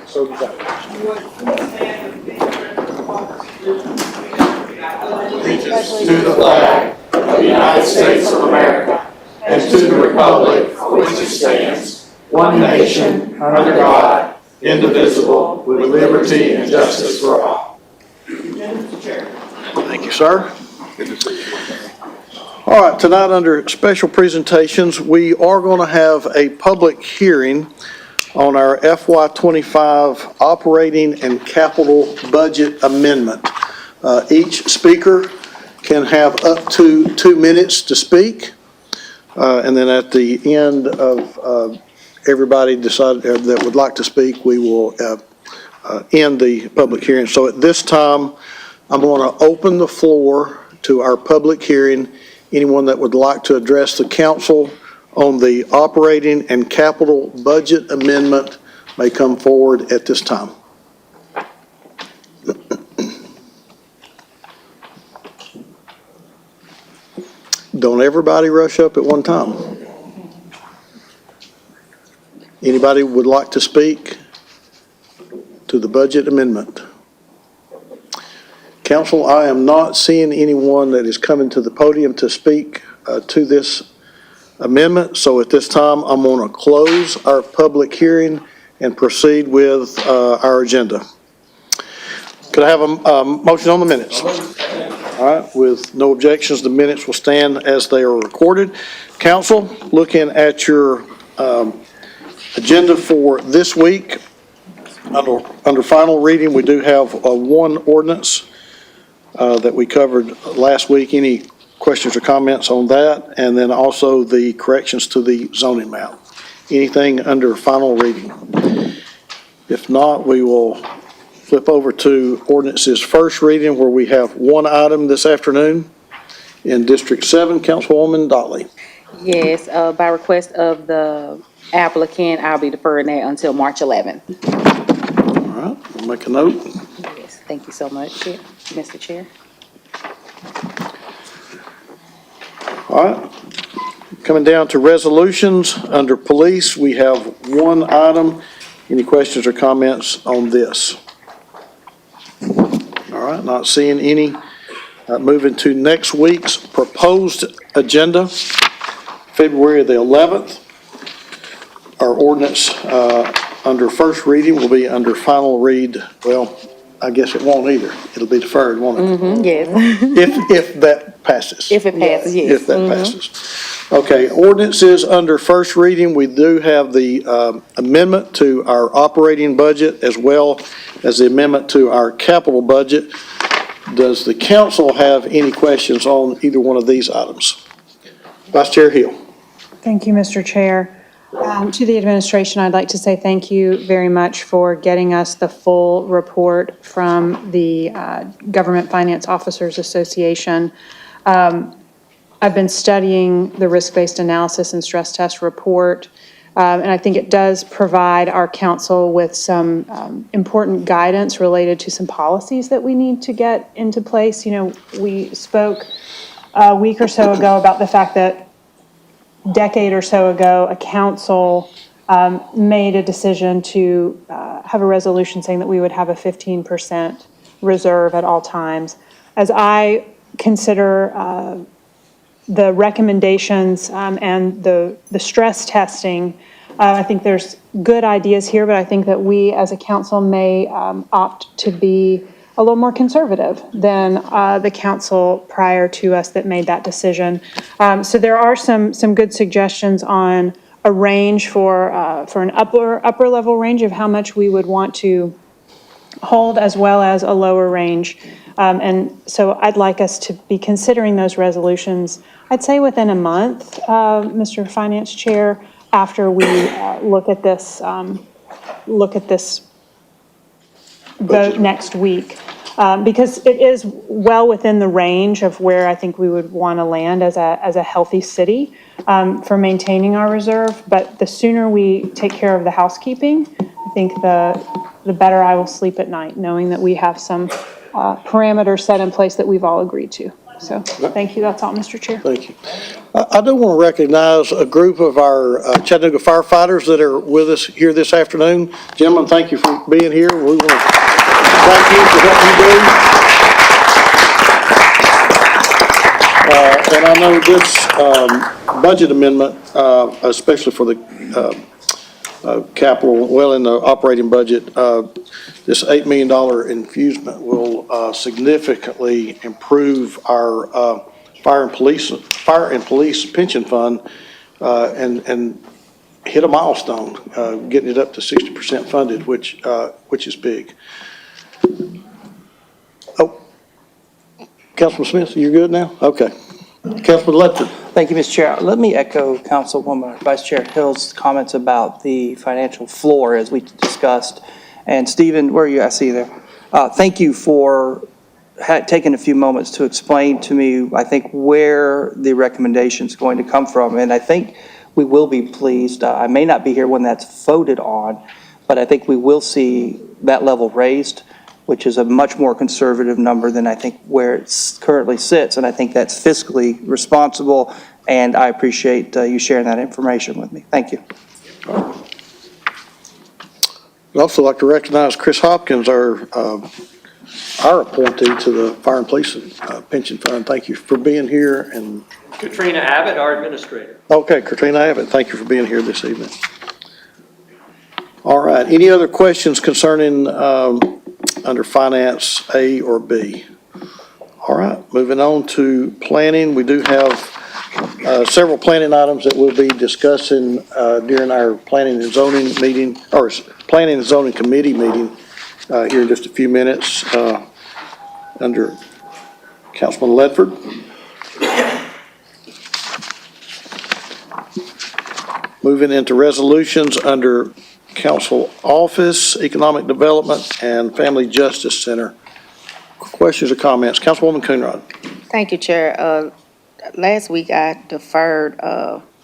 So does that. To the flag of the United States of America and to the republic for which it stands, one nation, under God, indivisible, with liberty and justice for all. Thank you, sir. All right, tonight under special presentations, we are going to have a public hearing on our FY25 operating and capital budget amendment. Each speaker can have up to 2 minutes to speak. And then at the end of everybody decided that would like to speak, we will end the public hearing. So at this time, I'm going to open the floor to our public hearing. Anyone that would like to address the council on the operating and capital budget amendment may come forward at this time. Don't everybody rush up at one time. Anybody would like to speak to the budget amendment? Council, I am not seeing anyone that is coming to the podium to speak to this amendment. So at this time, I'm going to close our public hearing and proceed with our agenda. Could I have a motion on the minutes? All right, with no objections, the minutes will stand as they are recorded. Council, looking at your agenda for this week, under final reading, we do have one ordinance that we covered last week. Any questions or comments on that? And then also the corrections to the zoning map. Anything under final reading? If not, we will flip over to ordinance's first reading, where we have one item this afternoon in District 7, Councilwoman Dotley. Yes, by request of the applicant, I'll be deferring that until March 11th. All right, we'll make a note. Yes, thank you so much, Mr. Chair. All right, coming down to resolutions, under police, we have one item. Any questions or comments on this? All right, not seeing any. Moving to next week's proposed agenda, February the 11th. Our ordinance under first reading will be under final read. Well, I guess it won't either. It'll be deferred, won't it? Yes. If that passes. If it passes, yes. If that passes. Okay, ordinances under first reading, we do have the amendment to our operating budget as well as the amendment to our capital budget. Does the council have any questions on either one of these items? Vice Chair Hill. Thank you, Mr. Chair. To the administration, I'd like to say thank you very much for getting us the full report from the Government Finance Officers Association. I've been studying the risk-based analysis and stress test report, and I think it does provide our council with some important guidance related to some policies that we need to get into place. You know, we spoke a week or so ago about the fact that decade or so ago, a council made a decision to have a resolution saying that we would have a 15% reserve at all times. As I consider the recommendations and the stress testing, I think there's good ideas here, but I think that we as a council may opt to be a little more conservative than the council prior to us that made that decision. So there are some good suggestions on a range for an upper level range of how much we would want to hold, as well as a lower range. And so I'd like us to be considering those resolutions, I'd say within a month, Mr. Finance Chair, after we look at this vote next week, because it is well within the range of where I think we would want to land as a healthy city for maintaining our reserve. But the sooner we take care of the housekeeping, I think the better I will sleep at night, knowing that we have some parameters set in place that we've all agreed to. So, thank you. That's all, Mr. Chair. Thank you. I do want to recognize a group of our Chattanooga firefighters that are with us here this afternoon. Gentlemen, thank you for being here. We want to thank you for what you do. And I know this budget amendment, especially for the capital, well, in the operating budget, this $8 million infusement will significantly improve our fire and police pension fund, and hit a milestone, getting it up to 60% funded, which is big. Oh, Councilman Smith, you're good now? Okay. Councilman Ledford. Thank you, Mr. Chair. Let me echo Councilwoman Vice Chair Hill's comments about the financial floor as we discussed. And Stephen, where are you? I see you there. Thank you for taking a few moments to explain to me, I think, where the recommendation is going to come from. And I think we will be pleased. I may not be here when that's voted on, but I think we will see that level raised, which is a much more conservative number than I think where it currently sits. And I think that's fiscally responsible, and I appreciate you sharing that information with me. Thank you. I'd also like to recognize Chris Hopkins, our appointee to the Fire and Police Pension Fund. Thank you for being here. And Katrina Abbott, our administrator. okay, Katrina Abbott, thank you for being here this evening. All right, any other questions concerning under Finance A or B? All right, moving on to planning. We do have several planning items that we'll be discussing during our planning and zoning meeting, or planning and zoning committee meeting here in just a few minutes under Councilman Ledford. Moving into resolutions under Council Office, Economic Development, and Family Justice Center. Questions or comments? Councilwoman Coonrod. Thank you, Chair. Last week I deferred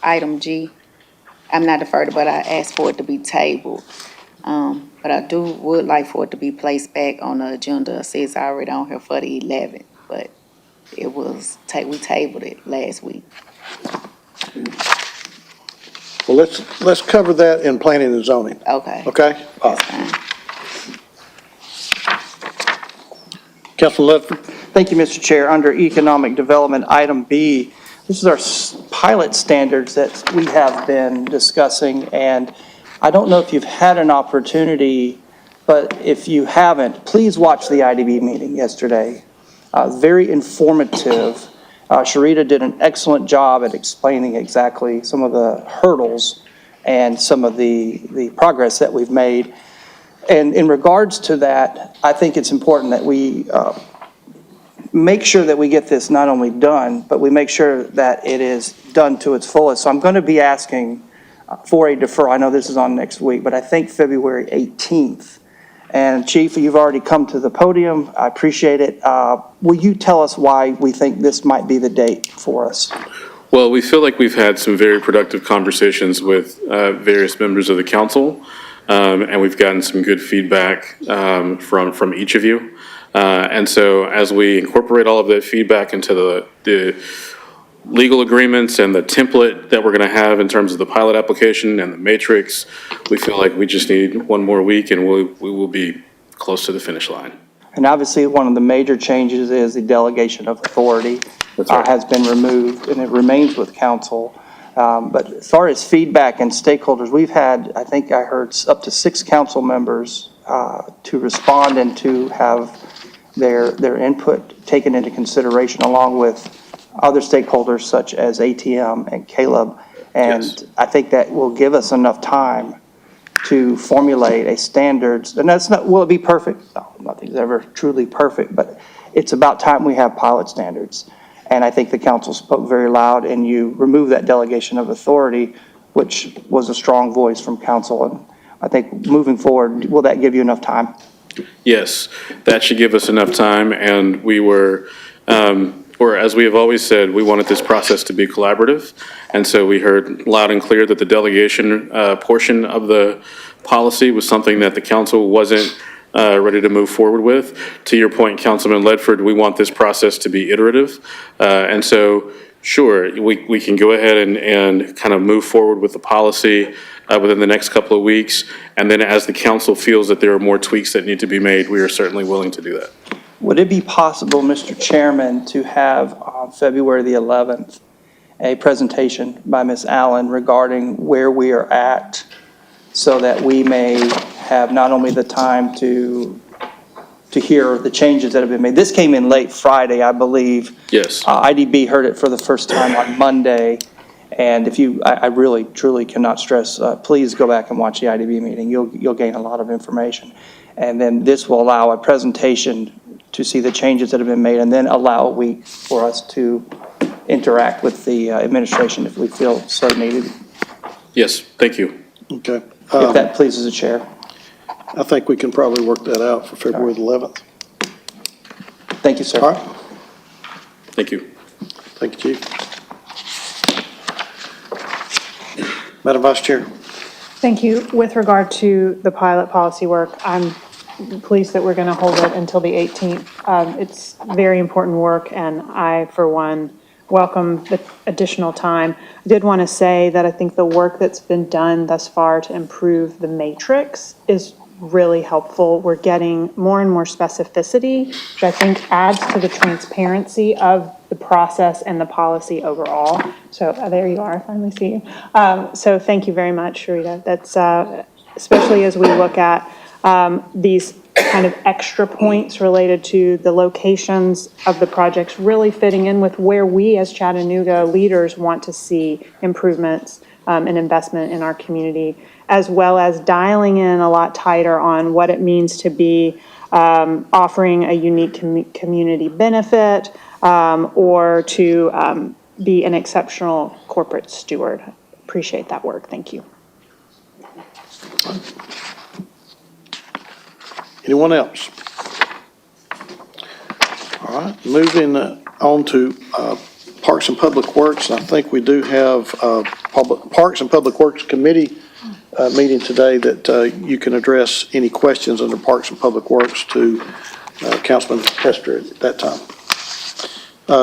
item G. I'm not deferred, but I asked for it to be tabled. But I would like for it to be placed back on the agenda. It says already on here for the 11th, but it was, we tabled it last week. Well, let's cover that in planning and zoning. Okay. Okay? That's fine. Councilman Ledford. Thank you, Mr. Chair. Under Economic Development, item B, this is our pilot standards that we have been discussing. And I don't know if you've had an opportunity, but if you haven't, please watch the IDB meeting yesterday. Very informative. Sharita did an excellent job at explaining exactly some of the hurdles and some of the progress that we've made. And in regards to that, I think it's important that we make sure that we get this not only done, but we make sure that it is done to its fullest. So I'm going to be asking for a deferral. I know this is on next week, but I think February 18th. And Chief, you've already come to the podium. I appreciate it. Will you tell us why we think this might be the date for us? Well, we feel like we've had some very productive conversations with various members of the council, and we've gotten some good feedback from each of you. And so as we incorporate all of that feedback into the legal agreements and the template that we're going to have in terms of the pilot application and the matrix, we feel like we just need one more week and we will be close to the finish line. And obviously, one of the major changes is the delegation of authority has been removed, and it remains with council. But as far as feedback and stakeholders, we've had, I think I heard, up to 6 council members to respond and to have their input taken into consideration, along with other stakeholders such as ATM and Caleb. And yes, I think that will give us enough time to formulate a standards. And that's not, will it be perfect? No, nothing's ever truly perfect, but it's about time we have pilot standards. And I think the council spoke very loud, and you remove that delegation of authority, which was a strong voice from council. And I think moving forward, will that give you enough time? Yes, that should give us enough time. And we were, or as we have always said, we wanted this process to be collaborative. And so we heard loud and clear that the delegation portion of the policy was something that the council wasn't ready to move forward with. To your point, Councilman Ledford, we want this process to be iterative. And so, sure, we can go ahead and kind of move forward with the policy within the next couple of weeks. And then as the council feels that there are more tweaks that need to be made, we are certainly willing to do that. Would it be possible, Mr. Chairman, to have on February the 11th, a presentation by Ms. Allen regarding where we are at so that we may have not only the time to hear the changes that have been made. This came in late Friday, I believe. Yes. IDB heard it for the first time on Monday. And if you, I really, truly cannot stress, please go back and watch the IDB meeting. You'll gain a lot of information. And then this will allow a presentation to see the changes that have been made and then allow a week for us to interact with the administration if we feel so needed. Yes, thank you. Okay. If that pleases the chair. I think we can probably work that out for February the 11th. Thank you, sir. All right. Thank you. Thank you, Chief. Madam Vice Chair. Thank you. With regard to the pilot policy work, I'm pleased that we're going to hold it until the 18th. It's very important work, and I, for one, welcome the additional time. I did want to say that I think the work that's been done thus far to improve the matrix is really helpful. We're getting more and more specificity, which I think adds to the transparency of the process and the policy overall. So there you are, I finally see you. So thank you very much, Sharita. That's especially as we look at these kind of extra points related to the locations of the projects really fitting in with where we as Chattanooga leaders want to see improvements and investment in our community, as well as dialing in a lot tighter on what it means to be offering a unique community benefit or to be an exceptional corporate steward. Appreciate that work. Thank you. Anyone else? All right, moving on to Parks and Public Works. I think we do have Parks and Public Works Committee meeting today that you can address any questions under Parks and Public Works to Councilman Hester at that time.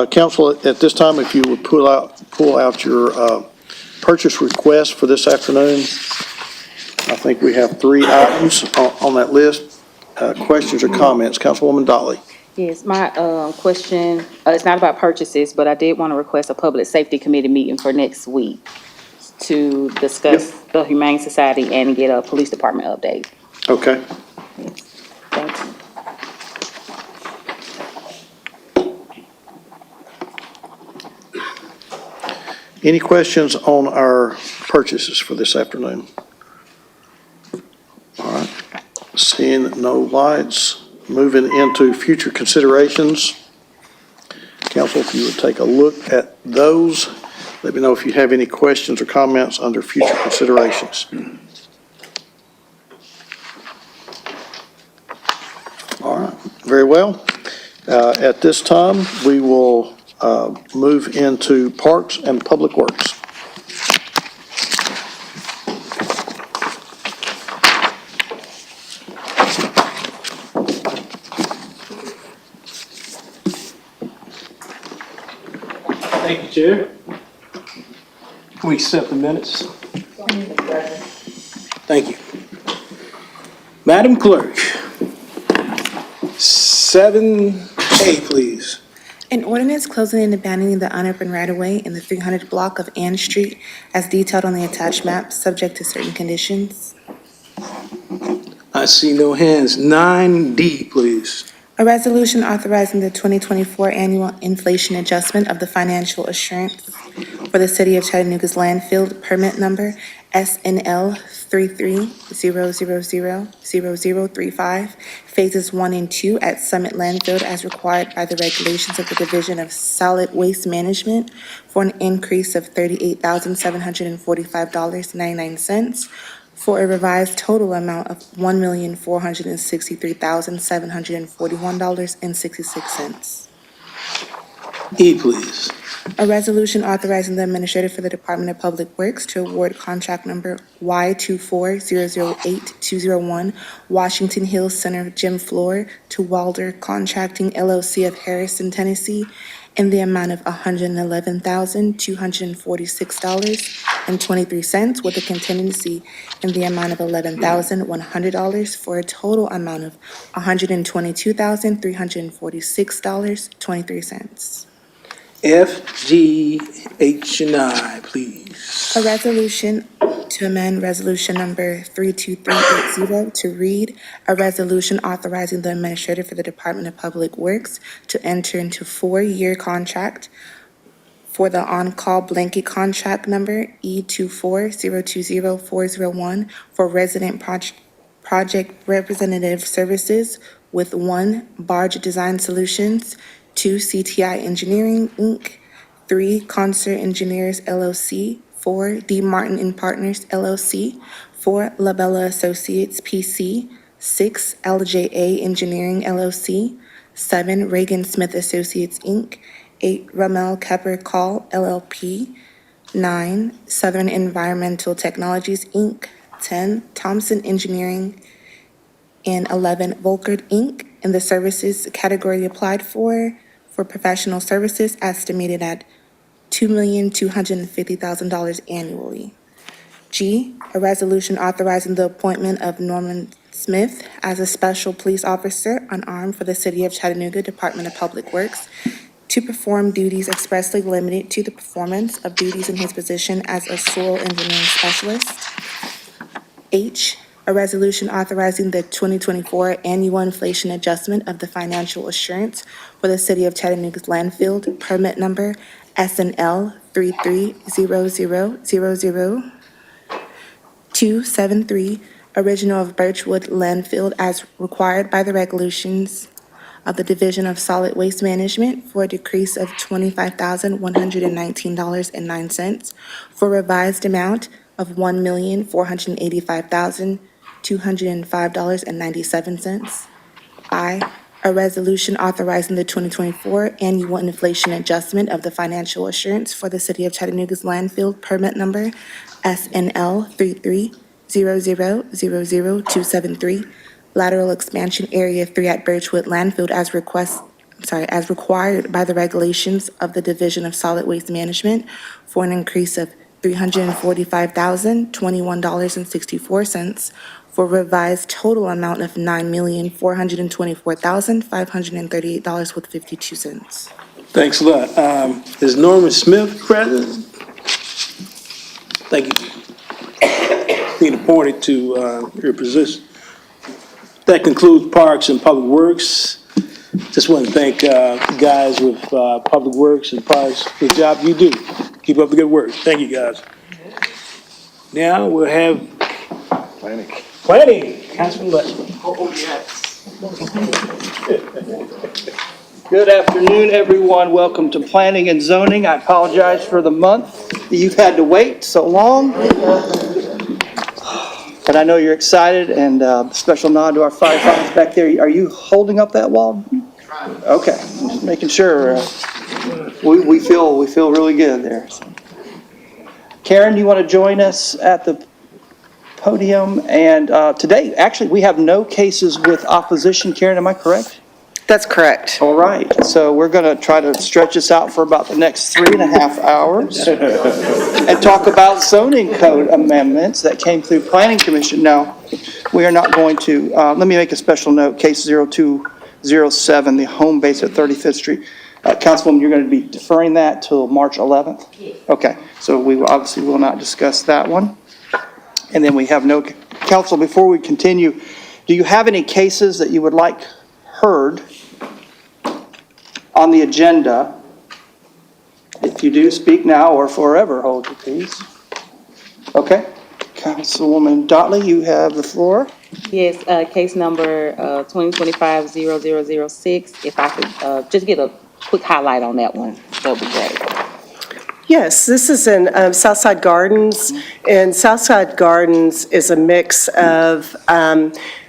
Council, at this time, if you would pull out your purchase request for this afternoon. I think we have 3 items on that list. Questions or comments? Councilwoman Dolly. Yes, my question, it's not about purchases, but I did want to request a public safety committee meeting for next week to discuss the Humane Society and get a police department update. Okay. Thanks. Any questions on our purchases for this afternoon? All right. Seeing no lights, moving into future considerations. Council, if you would take a look at those, let me know if you have any questions or comments under future considerations. All right, very well. At this time, we will move into Parks and Public Works. Thank you, Chair. Can we accept the minutes? Thank you. Madam Clerk, 7A, please. An ordinance closing and abandoning the unurban right-of-way in the 300 block of Ann Street as detailed on the attached map, subject to certain conditions. I see no hands. 9D, please. A resolution authorizing the 2024 annual inflation adjustment of the financial assurance for the City of Chattanooga's landfill permit number SNL 33000035, phases 1 and 2 at Summit Landfill as required by the regulations of the Division of Solid Waste Management for an increase of $38,745.99 for a revised total amount of $1,463,741.66. E, please. A resolution authorizing the administrator for the Department of Public Works to award contract number Y24008-201 Washington Hills Center Gym Floor to Walder Contracting LLC of Harrison, Tennessee, in the amount of $111,246.23 with a contingency in the amount of $11,100 for a total amount of $122,346.23. F, G, H, and I, please. A resolution to amend resolution number 32380 to read, a resolution authorizing the administrator for the Department of Public Works to enter into four-year contract for the on-call blanket contract number E24020-401 for resident project representative services with 1, Barge Design Solutions, 2, CTI Engineering, Inc., 3, Concert Engineers, LLC, 4, D. Martin and Partners, LLC, 4, Labella Associates, PC, 6, LJA Engineering, LLC, 7, Reagan Smith Associates, Inc., 8, Ramel Kepper Call, LLP, 9, Southern Environmental Technologies, Inc., 10, Thompson Engineering, and 11, Volkert, Inc., in the services category applied for professional services estimated at $2,250,000 annually. G, a resolution authorizing the appointment of Norman Smith as a special police officer unarmed for the City of Chattanooga Department of Public Works to perform duties expressly limited to the performance of duties in his position as a soil engineering specialist. H, a resolution authorizing the 2024 annual inflation adjustment of the financial assurance for the City of Chattanooga's landfill, permit number SNL 3300000273, original of Birchwood Landfill as required by the regulations of the Division of Solid Waste Management for a decrease of $25,119.09 for revised amount of $1,485,205.97. I, a resolution authorizing the 2024 annual inflation adjustment of the financial assurance for the City of Chattanooga's landfill, permit number SNL 3300000273, lateral expansion area 3 at Birchwood Landfill as required by the regulations of the Division of Solid Waste Management for an increase of $345,021.64 for revised total amount of $9,424,538.52. Thanks a lot. Is Norman Smith present? Thank you. Being appointed to your position. That concludes Parks and Public Works. Just want to thank the guys with Public Works and Parks for the job you do. Keep up the good work. Thank you, guys. Now we'll have Planning. Councilman Lester. Good afternoon, everyone. Welcome to Planning and Zoning. I apologize for the month that you've had to wait so long. But I know you're excited, and special nod to our firefighters back there. Are you holding up that wall? Okay, just making sure. We feel really good there. Karen, do you want to join us at the podium? And today, actually, we have no cases with opposition. Karen, am I correct? That's correct. All right, so we're going to try to stretch this out for about the next 3.5 hours and talk about zoning code amendments that came through Planning Commission. Now, we are not going to, let me make a special note, case 0207, the home base at 35th Street. Councilwoman, you're going to be deferring that till March 11th? Yes. Okay, so we obviously will not discuss that one. And then we have no, council, before we continue, do you have any cases that you would like heard on the agenda? If you do, speak now or forever hold your peace. Okay, Councilwoman Dotley, you have the floor. Yes, case number 2025-0006. If I could just get a quick highlight on that one, that would be great. Yes, this is in Southside Gardens, and Southside Gardens is a mix of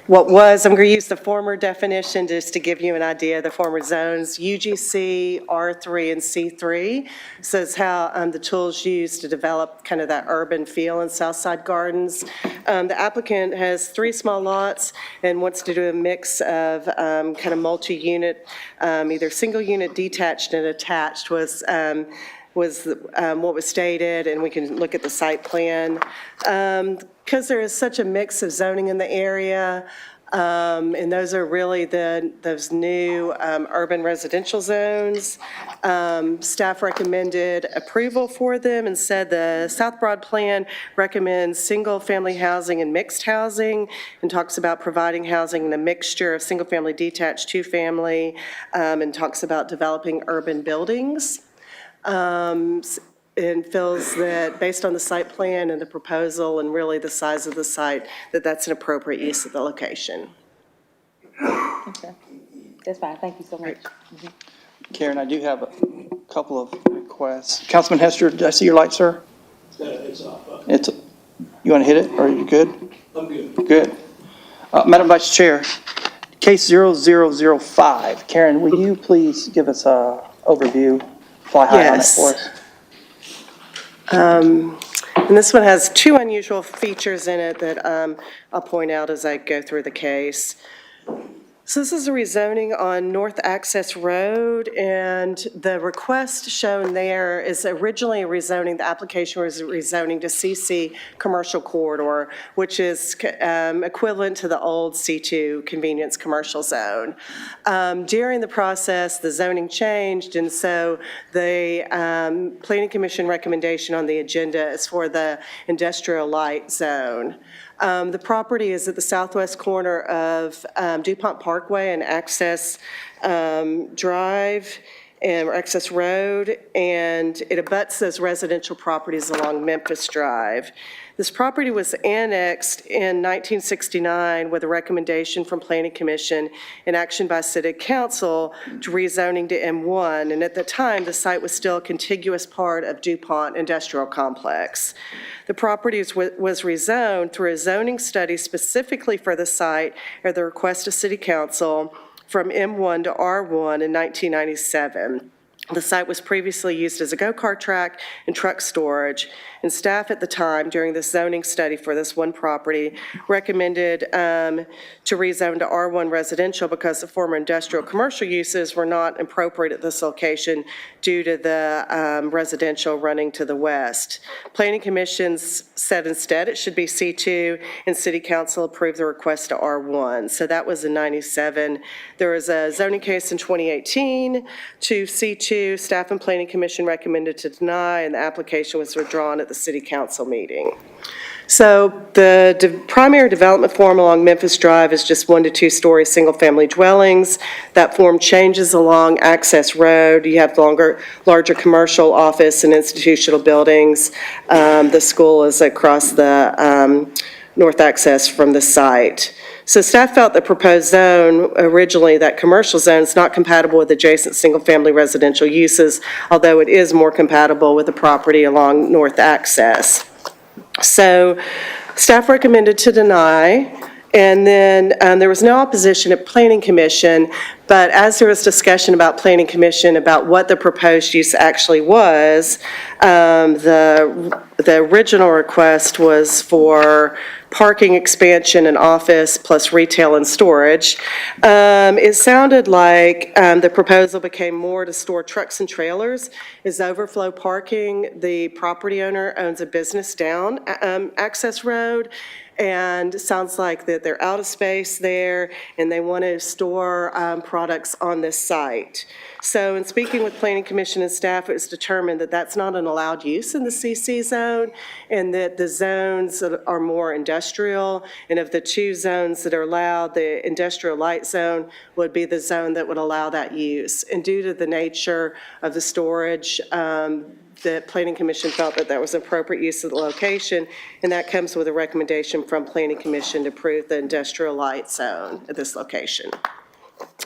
what was, I'm going to use the former definition just to give you an idea, the former zones, UGC, R3, and C3. So it's how the tools used to develop kind of that urban feel in Southside Gardens. The applicant has 3 small lots and wants to do a mix of kind of multi-unit, either single unit, detached, and attached was what was stated, and we can look at the site plan. Because there is such a mix of zoning in the area, and those are really those new urban residential zones. Staff recommended approval for them and said the South Broad Plan recommends single-family housing and mixed housing, and talks about providing housing in a mixture of single-family, detached, two-family, and talks about developing urban buildings. And feels that based on the site plan and the proposal and really the size of the site, that that's an appropriate use of the location. Okay. That's fine, thank you so much. Karen, I do have a couple of requests. Councilman Hester, did I see your light, sir? It's up. It's, you want to hit it, or are you good? I'm good. Good. Madam Vice Chair, case 0005. Karen, will you please give us a overview, fly high on it Yes. for us? And this one has 2 unusual features in it that I'll point out as I go through the case. So this is a rezoning on North Access Road, and the request shown there is originally a rezoning. The application was rezoning to CC Commercial Corridor, which is equivalent to the old C2 Convenience Commercial Zone. During the process, the zoning changed, and so the Planning Commission recommendation on the agenda is for the Industrial Light Zone. The property is at the southwest corner of DuPont Parkway and Access Drive or Access Road, and it abuts those residential properties along Memphis Drive. This property was annexed in 1969 with a recommendation from Planning Commission and action by City Council to rezoning to M1, and at the time, the site was still a contiguous part of DuPont Industrial Complex. The property was rezoned through a zoning study specifically for the site at the request of City Council from M1 to R1 in 1997. The site was previously used as a go-kart track and truck storage, and staff at the time, during the zoning study for this one property, recommended to rezone to R1 residential because the former industrial commercial uses were not appropriate at this location due to the residential running to the west. Planning Commission said instead it should be C2, and City Council approved the request to R1. So that was in 97. There was a zoning case in 2018 to C2. Staff and Planning Commission recommended to deny, and the application was withdrawn at the City Council meeting. So the primary development form along Memphis Drive is just 1 to 2 story single-family dwellings. That form changes along Access Road. You have larger commercial, office, and institutional buildings. The school is across the north access from the site. So staff felt the proposed zone, originally that commercial zone, is not compatible with adjacent single-family residential uses, although it is more compatible with the property along North Access. So staff recommended to deny, and then there was no opposition at Planning Commission, but as there was discussion about Planning Commission about what the proposed use actually was, the original request was for parking expansion and office plus retail and storage. It sounded like the proposal became more to store trucks and trailers as overflow parking. The property owner owns a business down Access Road, and it sounds like that they're out of space there and they want to store products on this site. So in speaking with Planning Commission and staff, it was determined that that's not an allowed use in the CC zone, and that the zones are more industrial, and of the 2 zones that are allowed, the industrial light zone would be the zone that would allow that use. And due to the nature of the storage, the Planning Commission felt that that was appropriate use of the location, and that comes with a recommendation from Planning Commission to approve the industrial light zone at this location.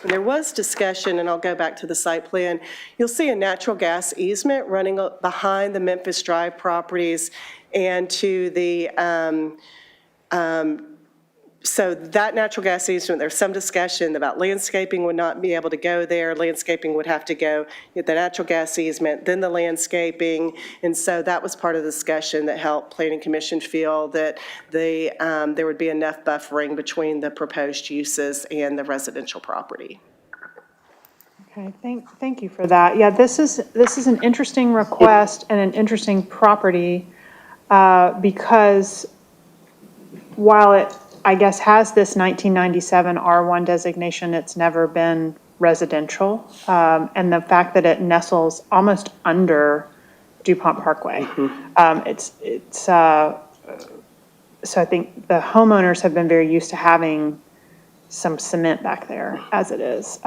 And there was discussion, and I'll go back to the site plan. You'll see a natural gas easement running behind the Memphis Drive properties and to the So that natural gas easement, there's some discussion about landscaping would not be able to go there. Landscaping would have to go, get the natural gas easement, then the landscaping. And so that was part of the discussion that helped Planning Commission feel that there would be enough buffering between the proposed uses and the residential property. Okay, thank you for that. Yeah, this is an interesting request and an interesting property because while it, I guess, has this 1997 R1 designation, it's never been residential. And the fact that it nestles almost under DuPont Parkway. So I think the homeowners have been very used to having some cement back there as it is.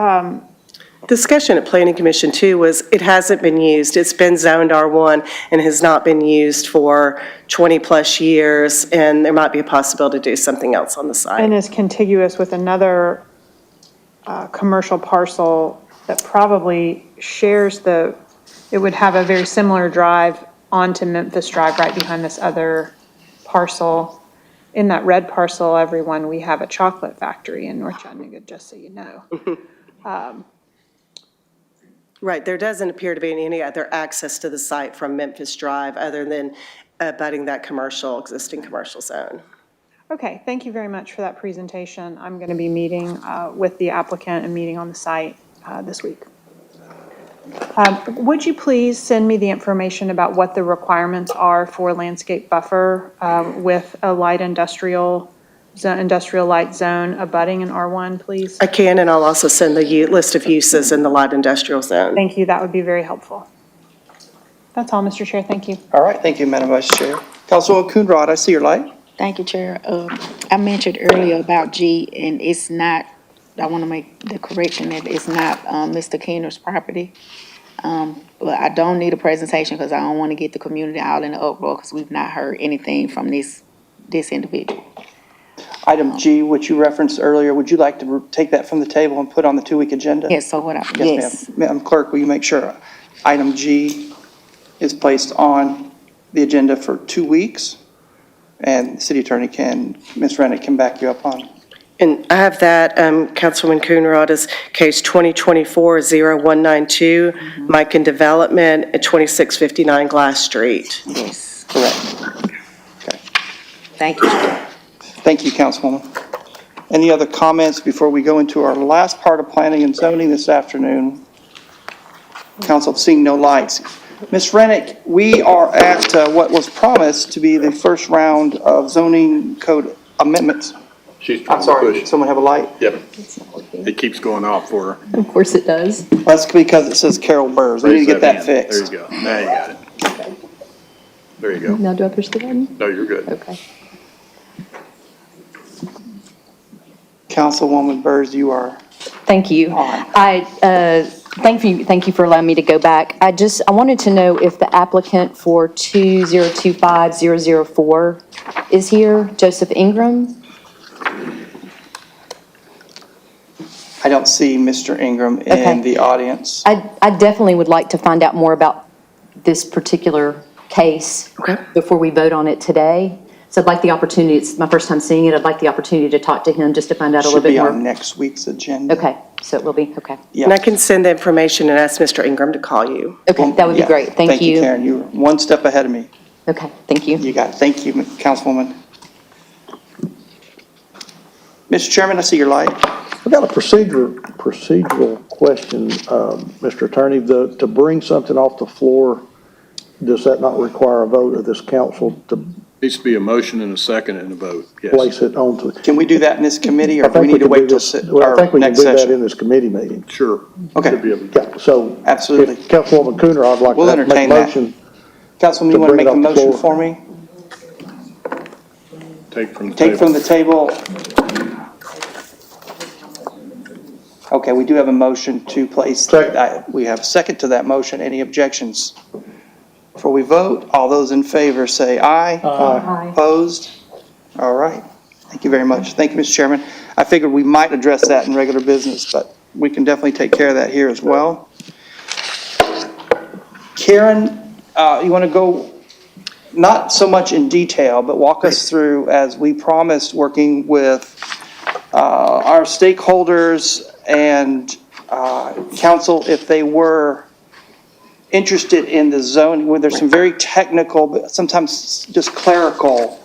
Discussion at Planning Commission too was it hasn't been used. It's been zoned R1 and has not been used for 20-plus years, and there might be a possibility to do something else on the site. And is contiguous with another commercial parcel that probably shares it would have a very similar drive onto Memphis Drive right behind this other parcel. In that red parcel, everyone, we have a chocolate factory in North Chattanooga, just so you know. Right, there doesn't appear to be any other access to the site from Memphis Drive other than abutting that existing commercial zone. Okay, thank you very much for that presentation. I'm going to be meeting with the applicant and meeting on the site this week. Would you please send me the information about what the requirements are for landscape buffer with a light industrial light zone abutting an R1, please? I can, and I'll also send the list of uses in the light industrial zone. Thank you, that would be very helpful. That's all, Mr. Chair, thank you. All right, thank you, Madam Vice Chair. Councilwoman Coonrod, I see your light. Thank you, Chair. I mentioned earlier about G, and it's not, I want to make the correction that it's not Mr. Keener's property. But I don't need a presentation because I don't want to get the community out in the uproar because we've not heard anything from this individual. Item G, which you referenced earlier, would you like to take that from the table and put on the 2-week agenda? Yes, so what Yes, ma'am. Madam Clerk, will you make sure item G is placed on the agenda for 2 weeks? And the city attorney Ms. Rennick can back you up on. And I have that, Councilwoman Coonrod, is case 2024-0192, Mike and Development at 2659 Glass Street. Yes, Correct. Okay. thank you, Chair. Thank you, Councilwoman. Any other comments before we go into our last part of planning and zoning this afternoon? Council, seeing no lights. Ms. Rennick, we are at what was promised to be the first round of zoning code amendments. She's I'm trying to sorry, push. someone have a light? Yep. It keeps going off for her. Of course it does. That's because it says Carol Burrs. We need to get that Raise hand. fixed. There you go. Now you got it. Okay. There you go. Now do I push the button? No, you're good. Okay. Councilwoman Burrs, you are Thank you. on. Thank you for allowing me to go back. I wanted to know if the applicant for 2025004 is here, Joseph Ingram? I don't see Mr. Ingram in Okay. the audience. I definitely would like to find out more about this particular case before we vote on it today. So I'd like the opportunity, it's my first time seeing it, I'd like the opportunity to talk to him just to find out a little Should be bit on more. next week's agenda. Okay, so it will be, okay. Yeah. And I can send the information and ask Mr. Ingram to call you. Okay, that would be Yeah. great. Thank you. Karen. You're one step ahead of me. Okay, thank you. You got it. Thank you, Councilwoman. Mr. Chairman, I see your light. I've got a procedural question, Mr. Attorney. To bring something off the floor, does that not require a vote of this council to Needs to be a motion and a second and a vote, yes. place it onto? Can we do that in this committee, or I do we think need to can wait do till this- well, I our think we can next do that in session? this committee meeting. Sure. Okay. Should be able to- Yeah, so. Absolutely. If Councilwoman Cooner, I'd like We'll to make a entertain that. motion. Councilwoman, To you want to bring make it a off the motion floor. for me? Take from the Take table. from the table. Okay, we do have a motion to place. Second. We have a second to that motion. Any objections? Before we vote, all those in favor say aye. Aye. Opposed? All right. Thank you very much. Thank you, Mr. Chairman. I figured we might address that in regular business, but we can definitely take care of that here as well. Karen, you want to go not so much in detail, but walk us through, as we promised, working with our stakeholders and council, if they were interested in the zoning, where there's some very technical, but sometimes just clerical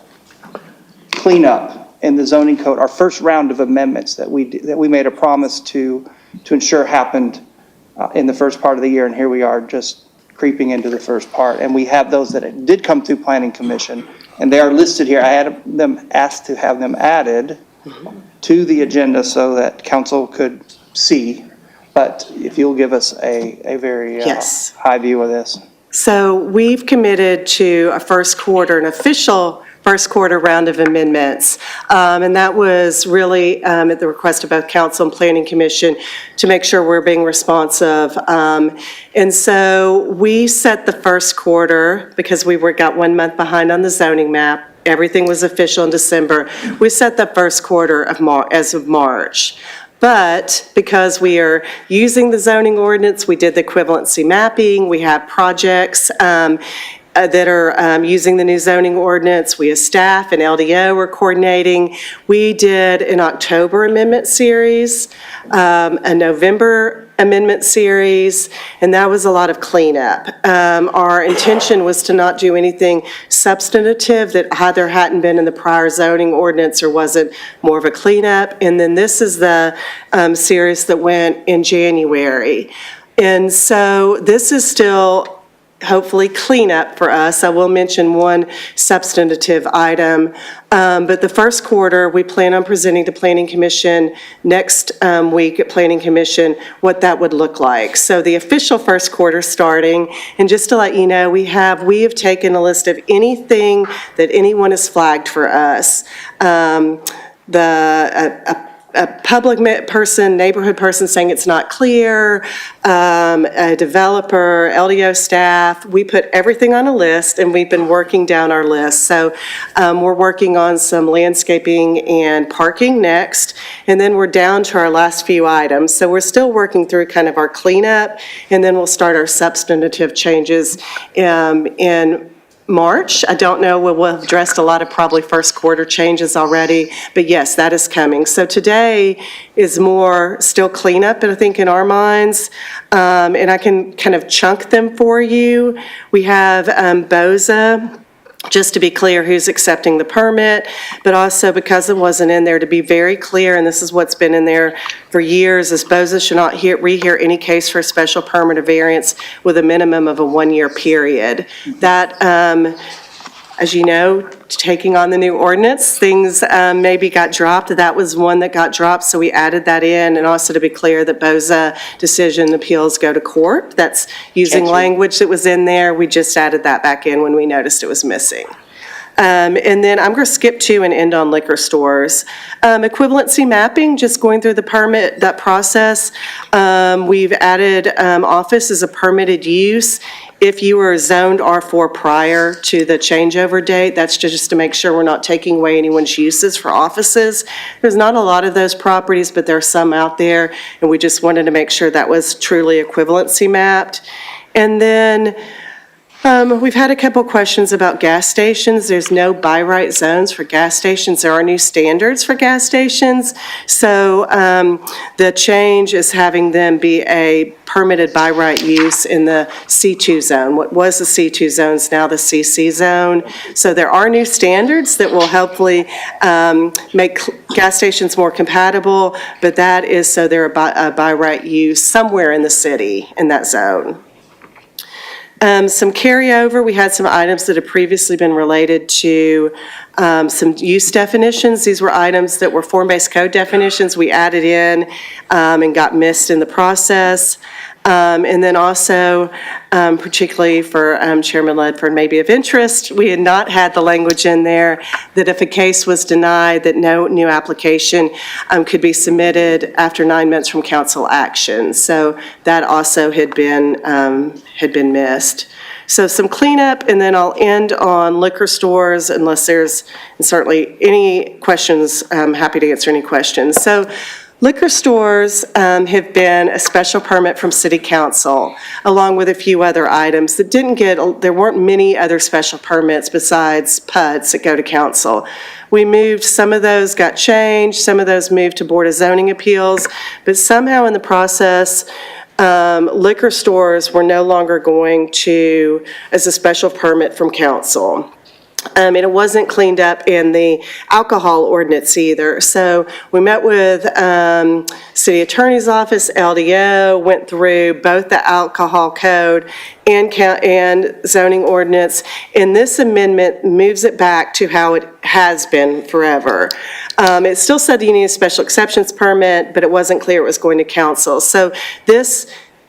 cleanup in the zoning code, our first round of amendments that we made a promise to ensure happened in the first part of the year, and here we are just creeping into the first part. And we have those that did come through Planning Commission, and they are listed here. I had them asked to have them added to the agenda so that council could see. But if you'll give us a very Yes. high view of this. So we've committed to a first quarter, an official first quarter round of amendments. And that was really at the request of both council and planning commission to make sure we're being responsive. And so we set the first quarter, because got 1 month behind on the zoning map. Everything was official in December. We set the first quarter as of March. But because we are using the zoning ordinance, we did the equivalency mapping, we have projects that are using the new zoning ordinance. We as staff and LDO are coordinating. We did an October amendment series, a November amendment series, and that was a lot of cleanup. Our intention was to not do anything substantive that either hadn't been in the prior zoning ordinance or wasn't more of a cleanup. And then this is the series that went in January. And so this is still hopefully cleanup for us. I will mention one substantive item, but the first quarter, we plan on presenting to Planning Commission next week at Planning Commission what that would look like. So the official first quarter starting, and just to let you know, we have taken a list of anything that anyone has flagged for us. A public person, neighborhood person saying it's not clear, a developer, LDO staff. We put everything on a list, and we've been working down our list. So we're working on some landscaping and parking next, and then we're down to our last few items. So we're still working through kind of our cleanup, and then we'll start our substantive changes in March. I don't know, we'll have addressed a lot of probably first quarter changes already, but yes, that is coming. So today is more still cleanup, I think, in our minds, and I can kind of chunk them for you. We have BOZA, just to be clear who's accepting the permit, but also because it wasn't in there, to be very clear, and this is what's been in there for years, is BOZA should not rehear any case for a special permit or variance with a minimum of a 1-year period. That, as you know, taking on the new ordinance, things maybe got dropped. That was one that got dropped, so we added that in. And also to be clear that BOZA decision appeals go to court. That's using language that was in there. We just added that back in when we noticed it was missing. And then I'm going to skip to and end on liquor stores. Equivalency mapping, just going through the permit, that process. We've added office as a permitted use. If you were zoned R4 prior to the changeover date, that's just to make sure we're not taking away anyone's uses for offices. There's not a lot of those properties, but there are some out there, and we just wanted to make sure that was truly equivalency mapped. And then we've had a couple questions about gas stations. There's no by right zones for gas stations. There are new standards for gas stations. So the change is having them be a permitted by right use in the C2 zone. What was the C2 zone is now the CC zone. So there are new standards that will hopefully make gas stations more compatible, but that is so they're a by right use somewhere in the city in that zone. Some carryover, we had some items that had previously been related to some use definitions. These were items that were form-based code definitions we added in and got missed in the process. And then also, particularly for Chairman Ledford, maybe of interest, we had not had the language in there that if a case was denied, that no new application could be submitted after 9 months from council action. So that also had been missed. So some cleanup, and then I'll end on liquor stores unless there's certainly any questions. I'm happy to answer any questions. So Liquor stores have been a special permit from City Council, along with a few other items that didn't get, there weren't many other special permits besides PUDs that go to council. We moved, some of those got changed, some of those moved to Board of Zoning Appeals, but somehow in the process, liquor stores were no longer going to, as a special permit from council. And it wasn't cleaned up in the alcohol ordinance either. So we met with City Attorney's Office, LDO, went through both the alcohol code and zoning ordinance. And this amendment moves it back to how it has been forever. It still said you need a special exceptions permit, but it wasn't clear it was going to council. So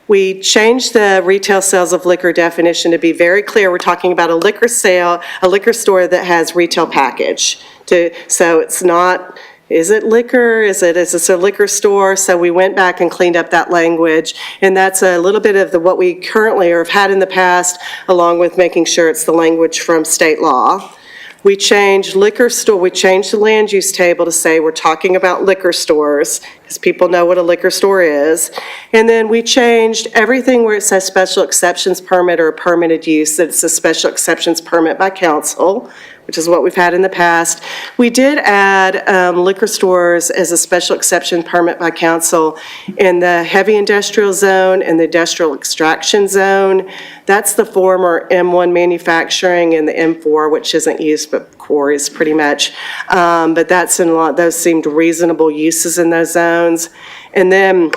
we changed the retail sales of liquor definition to be very clear. We're talking about a liquor sale, a liquor store that has retail package. So it's not, is it liquor? Is this a liquor store? So we went back and cleaned up that language. And that's a little bit of what we currently or have had in the past, along with making sure it's the language from state law. We changed liquor store, we changed the land use table to say we're talking about liquor stores, because people know what a liquor store is. And then we changed everything where it says special exceptions permit or a permitted use, that it's a special exceptions permit by council, which is what we've had in the past. We did add liquor stores as a special exception permit by council in the heavy industrial zone and the industrial extraction zone. That's the former M1 manufacturing and the M4, which isn't used but quarries pretty much. But that's in a lot, those seemed reasonable uses in those zones. And then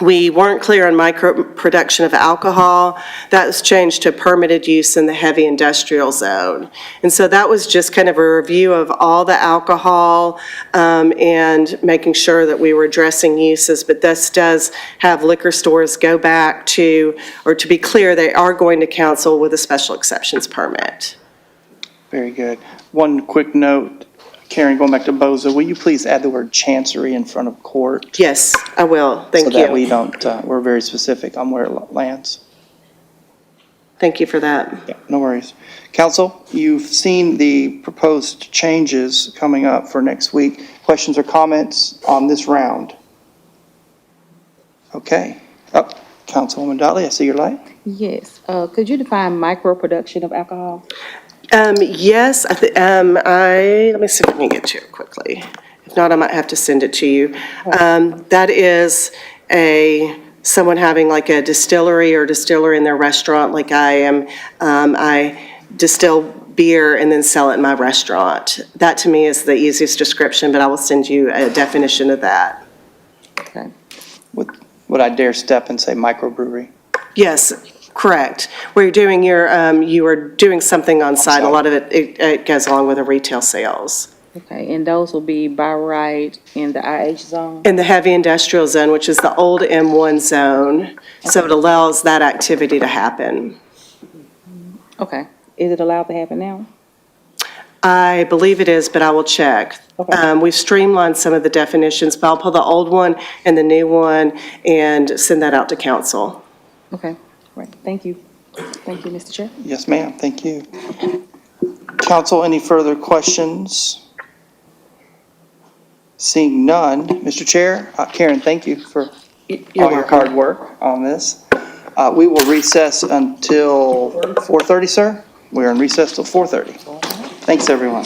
we weren't clear on micro production of alcohol. That was changed to permitted use in the heavy industrial zone. And so that was just kind of a review of all the alcohol and making sure that we were addressing uses. But this does have liquor stores go back to, or to be clear, they are going to council with a special exceptions permit. Very good. One quick note, Karen, going back to Boza, will you please add the word chancery in front of court? Yes, I will. Thank you. So that we don't, we're very specific on where it lands. Thank you for that. Yeah, no worries. Council, you've seen the proposed changes coming up for next week. Questions or comments on this round? Okay. Oh, Councilwoman Dolly, I see your light. Yes, could you define micro production of alcohol? Yes, let me see if I can get to it quickly. If not, I might have to send it to you. That is someone having like a distillery or distiller in their restaurant, like I am. I distill beer and then sell it in my restaurant. That to me is the easiest description, but I will send you a definition of that. Okay. Would I dare step and say microbrewery? Yes, correct. Where you're doing you are doing something on site. A lot of it goes along with the retail sales. Okay, and those will be by right in the IH zone? In the heavy industrial zone, which is the old M1 zone, so it allows that activity to happen. Okay, is it allowed to happen now? I believe it is, but I will check. Okay. We've streamlined some of the definitions, but I'll pull the old one and the new one and send that out to council. Okay, right, thank you. Thank you, Mr. Chair. Yes, ma'am. Thank you. Council, any further questions? Seeing none, Mr. Chair, Karen, thank you for all your hard work on this. We will recess until 4:30, sir. We are in recess till 4:30. Thanks, everyone.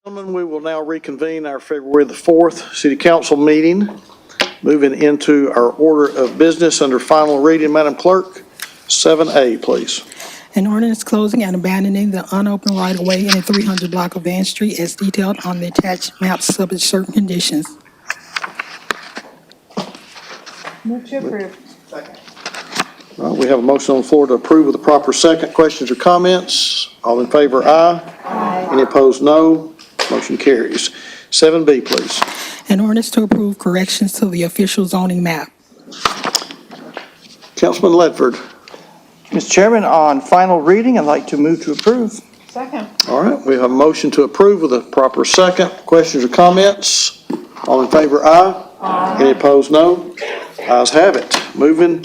Gentlemen, we will now reconvene our February the 4th City Council meeting. Moving into our order of business under final reading, Madam Clerk, 7A, please. An ordinance closing and abandoning the unopened right-of-way in the 300 block of Van Street as detailed on the attached map subject to certain conditions. Move to approve. All right, we have a motion on the floor to approve with a proper second. Questions or comments? All in favor, aye. Aye. Any opposed, no. Motion carries. 7B, please. An ordinance to approve corrections to the official zoning map. Councilman Ledford. Mr. Chairman, on final reading, I'd like to move to approve. Second. All right, we have a motion to approve with a proper second. Questions or comments? All in favor, aye. Aye. Any opposed, no. Ayes have it. Moving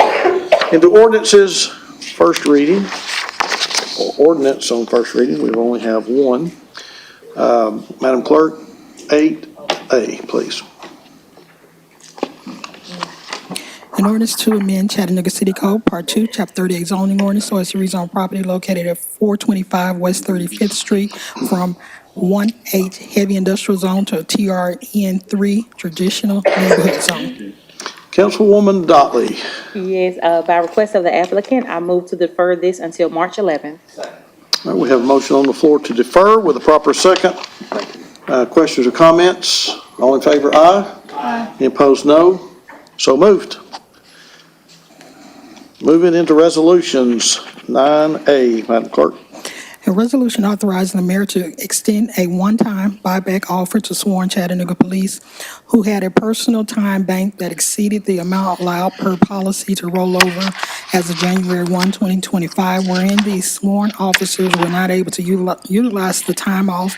into ordinances, first reading, or ordinance on first reading. We only have one. Madam Clerk, 8A, please. An ordinance to amend Chattanooga City Code, Part 2, Chapter 38 zoning ordinance so as to rezone property located at 425 West 35th Street from 1H heavy industrial zone to a TRN3 traditional neighborhood zone. Councilwoman Dotley. Yes, by request of the applicant, I move to defer this until March 11th. All right, we have a motion on the floor to defer with a proper second. Questions or comments? All in favor, aye. Aye. Any opposed, no. So moved. Moving into resolutions, 9A, Madam Clerk. A resolution authorizing the mayor to extend a one-time buyback offer to sworn Chattanooga police who had a personal time bank that exceeded the amount allowed per policy to roll over as of January 1, 2025, wherein these sworn officers were not able to utilize the time off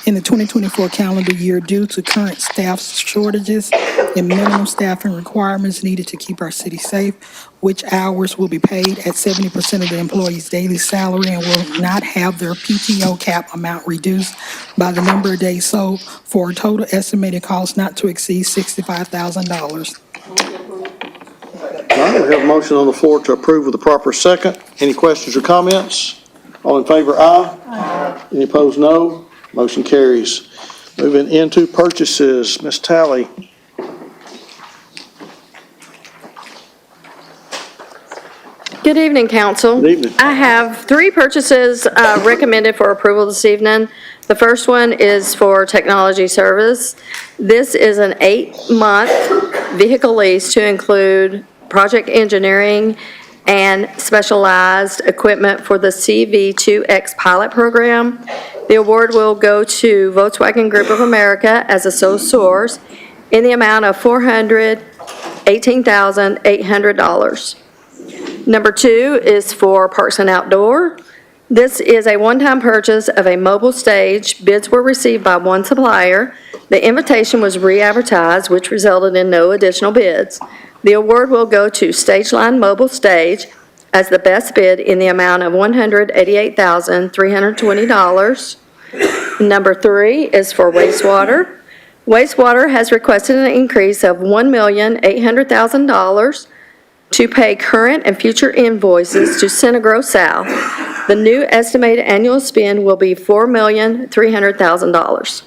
in the 2024 calendar year due to current staff shortages and minimum staffing requirements needed to keep our city safe, which hours will be paid at 70% of the employee's daily salary and will not have their PTO cap amount reduced by the number of days sold for a total estimated cost not to exceed $65,000. All right, we have a motion on the floor to approve with a proper second. Any questions or comments? All in favor, aye. Aye. Any opposed, no. Motion carries. Moving into purchases, Ms. Talley. Good evening, council. Good evening. I have 3 purchases recommended for approval this evening. The first one is for technology service. This is an 8-month vehicle lease to include project engineering and specialized equipment for the CV2X pilot program. The award will go to Volkswagen Group of America as a sole source in the amount of $418,800. Number 2 is for Parks and Outdoor. This is a one-time purchase of a mobile stage. Bids were received by one supplier. The invitation was re-advertised, which resulted in no additional bids. The award will go to Stageline Mobile Stage as the best bid in the amount of $188,320. Number 3 is for wastewater. Wastewater has requested an increase of $1,800,000 to pay current and future invoices to Centegro South. The new estimated annual spend will be $4,300,000.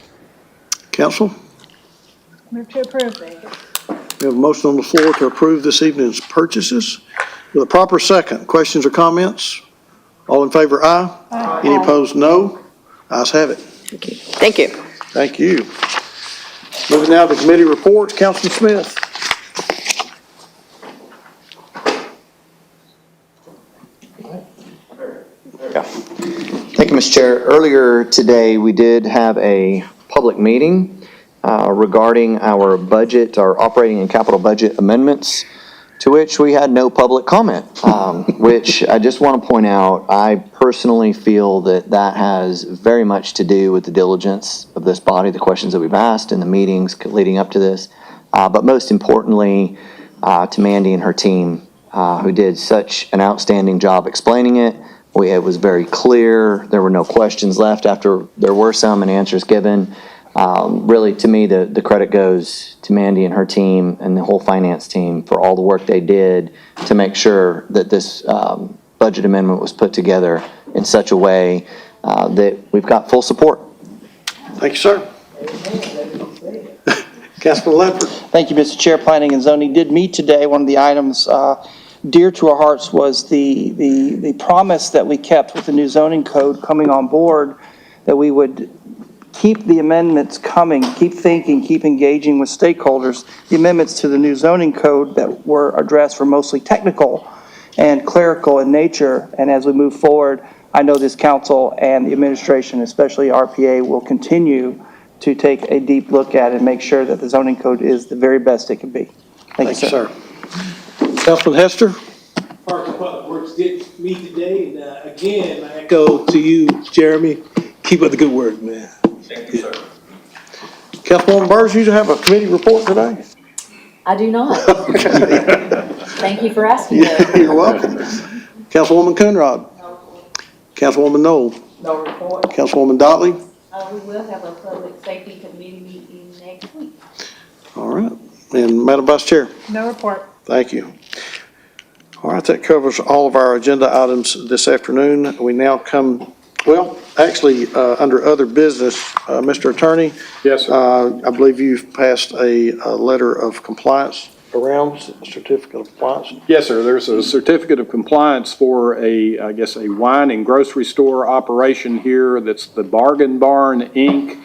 Council? Move to approve. We have a motion on the floor to approve this evening's purchases with a proper second. Questions or comments? All in favor, aye. Aye. Any opposed, no. Ayes have it. Thank you. Thank you. Moving now to committee reports, Councilman Smith. Thank you, Mr. Chair. Earlier today, we did have a public meeting regarding our budget, our operating and capital budget amendments, to which we had no public comment, which I just want to point out, I personally feel that that has very much to do with the diligence of this body, the questions that we've asked in the meetings leading up to this, but most importantly, to Mandy and her team, who did such an outstanding job explaining it. It was very clear. There were no questions left after there were some and answers given. Really, to me, the credit goes to Mandy and her team and the whole finance team for all the work they did to make sure that this budget amendment was put together in such a way that we've got full support. Thank you, sir. Councilman Ledford. Thank you, Mr. Chair. Planning and Zoning did meet today. One of the items dear to our hearts was the promise that we kept with the new zoning code coming on board, that we would keep the amendments coming, keep thinking, keep engaging with stakeholders. The amendments to the new zoning code that were addressed were mostly technical and clerical in nature. And as we move forward, I know this council and the administration, especially RPA, will continue to take a deep look at it and make sure that the zoning code is the very best it can be. Thank you, sir. Councilman Hester. Parks and Public Works did meet today, and again, I echo to you, Jeremy, keep up the good work, man. Thank you, sir. Councilwoman Burrs, you have a committee report today? I do not. Thank you for asking. You're welcome. Councilwoman Coonrod. Councilwoman Knoll. No report. Councilwoman Dotley. We will have a public safety committee meeting next week. All right. And Madam Vice Chair. No report. Thank you. All right, that covers all of our agenda items this afternoon. We now come, well, actually, under other business, Mr. Attorney. Yes, sir. I believe you've passed a letter of compliance around, certificate of compliance. Yes, sir. There's a certificate of compliance for I guess, a wine and grocery store operation here. That's the Bargain Barn, Inc.,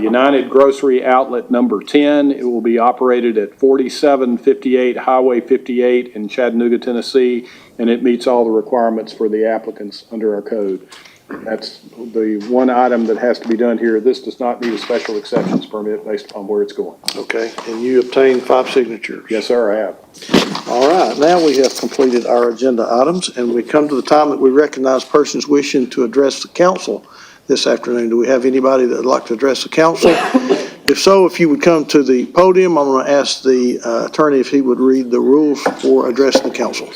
United Grocery Outlet number 10. It will be operated at 4758 Highway 58 in Chattanooga, Tennessee, and it meets all the requirements for the applicants under our code. That's the one item that has to be done here. This does not need a special exceptions permit based upon where it's going. Okay, and you obtained 5 signatures. Yes, sir, I have. All right, now we have completed our agenda items, and we come to the time that we recognize persons wishing to address the council this afternoon. Do we have anybody that would like to address the council? If so, if you would come to the podium, I'm going to ask the attorney if he would read the rules for addressing the council.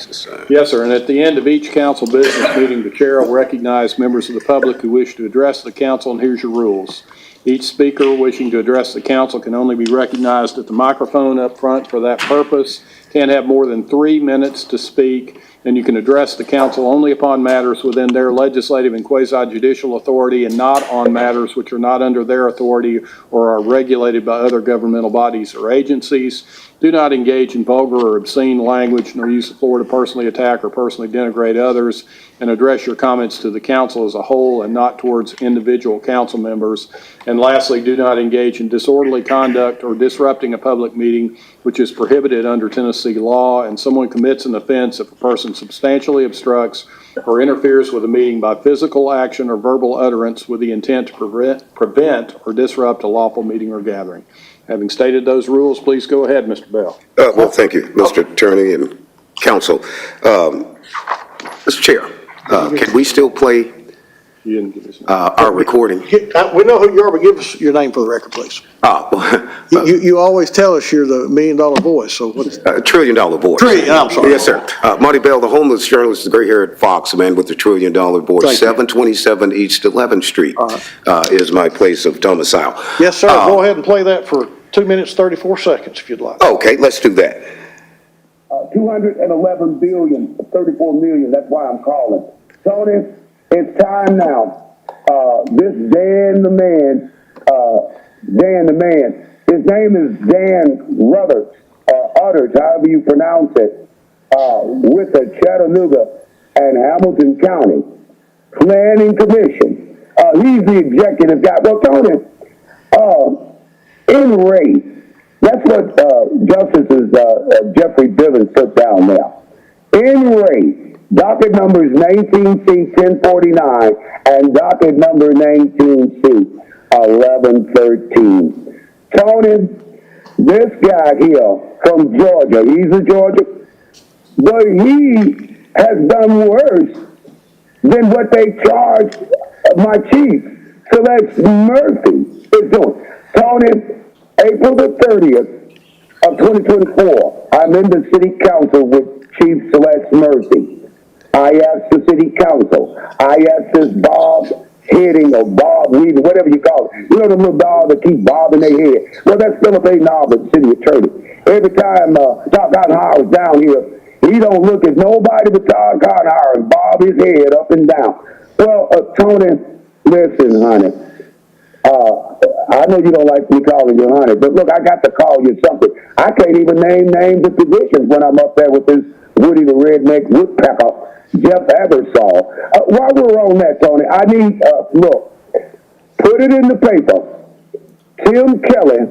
Yes, sir. And at the end of each council business meeting, the chair will recognize members of the public who wish to address the council, and here's your rules. Each speaker wishing to address the council can only be recognized at the microphone up front for that purpose. Can't have more than 3 minutes to speak, and you can address the council only upon matters within their legislative and quasi-judicial authority and not on matters which are not under their authority or are regulated by other governmental bodies or agencies. Do not engage in vulgar or obscene language, nor use the floor to personally attack or personally denigrate others, and address your comments to the council as a whole and not towards individual council members. And lastly, do not engage in disorderly conduct or disrupting a public meeting, which is prohibited under Tennessee law, and someone commits an offense if a person substantially obstructs or interferes with a meeting by physical action or verbal utterance with the intent to prevent or disrupt a lawful meeting or gathering. Having stated those rules, please go ahead, Mr. Bell. Well, thank you, Mr. Attorney and Council. Mr. Chair, can we still play our recording? We know who you are, but give us your name for the record, please. You always tell us you're the $1 million voice, so what is it? $1 trillion voice. I'm sorry. Yes, sir. Marty Bell, the homeless journalist, the gray-haired fox, the man with the $1 trillion voice. 727 East 11th Street is my place of domicile. Yes, sir. Go ahead and play that for 2 minutes, 34 seconds, if you'd like. Okay, let's do that. 211 billion, 34 million, that's why I'm calling. Tony, it's time now. This Dan the man, his name is Dan Ruthers, Utters, however you pronounce it, with the Chattanooga and Hamilton County Planning Commission. He's the executive guy. Well, Tony, in race, that's what Justices Jeffrey Bivens took down now. In race, docket numbers 19C 1049 and docket number 19C 1113. Tony, this guy here from Georgia, he's a Georgia, but he has done worse than what they charged my chief, Celeste Murphy, is doing. Tony, April the 30th of 2024, I'm in the city council with Chief Celeste Murphy. I asked the city council, I asked this Bob Heading or Bob Weaving, whatever you call it. You know the little dog that keep bobbing their head? Well, that's Philip A. Norbert, city attorney. Every time Doc Cottonhauer is down here, he don't look at nobody but Doc Cottonhauer and bob his head up and down. Well, Tony, listen, honey. I know you don't like me calling you honey, but look, I got to call you something. I can't even name names of positions when I'm up there with this Woody the Redneck Woodpecker, Jeff Ebersol. While we're on that, Tony, I need, look, put it in the paper. Tim Kelly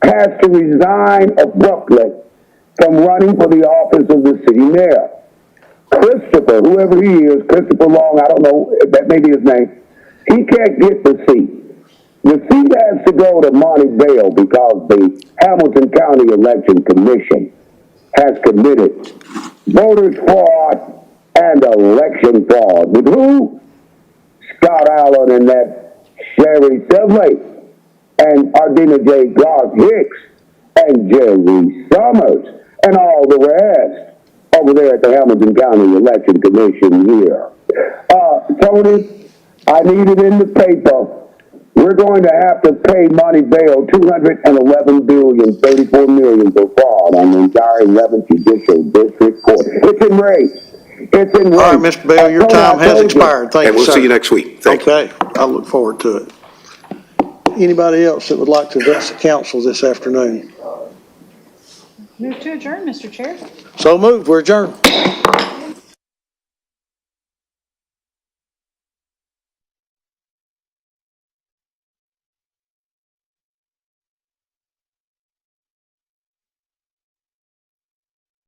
has to resign abruptly from running for the office of the city mayor. Christopher, whoever he is, Christopher Long, I don't know, that may be his name, he can't get the seat. The seat has to go to Monty Bale because the Hamilton County Election Commission has committed voters fraud and election fraud. With who? Scott Allen and that Sherry Sedley and Ardina J. Clark Hicks and Jerry Summers and all the rest over there at the Hamilton County Election Commission here. Tony, I need it in the paper. We're going to have to pay Monty Bale $211,034 million for fraud on the entire 11th Judicial District Court. It's in race. It's in race. All right, Mr. Bell, your time has expired. Thank you, And we'll sir. see you next week. Thank you. Okay, I look forward to it. Anybody else that would like to address the council this afternoon? Move to adjourn, Mr. Chair. So moved, we're adjourned.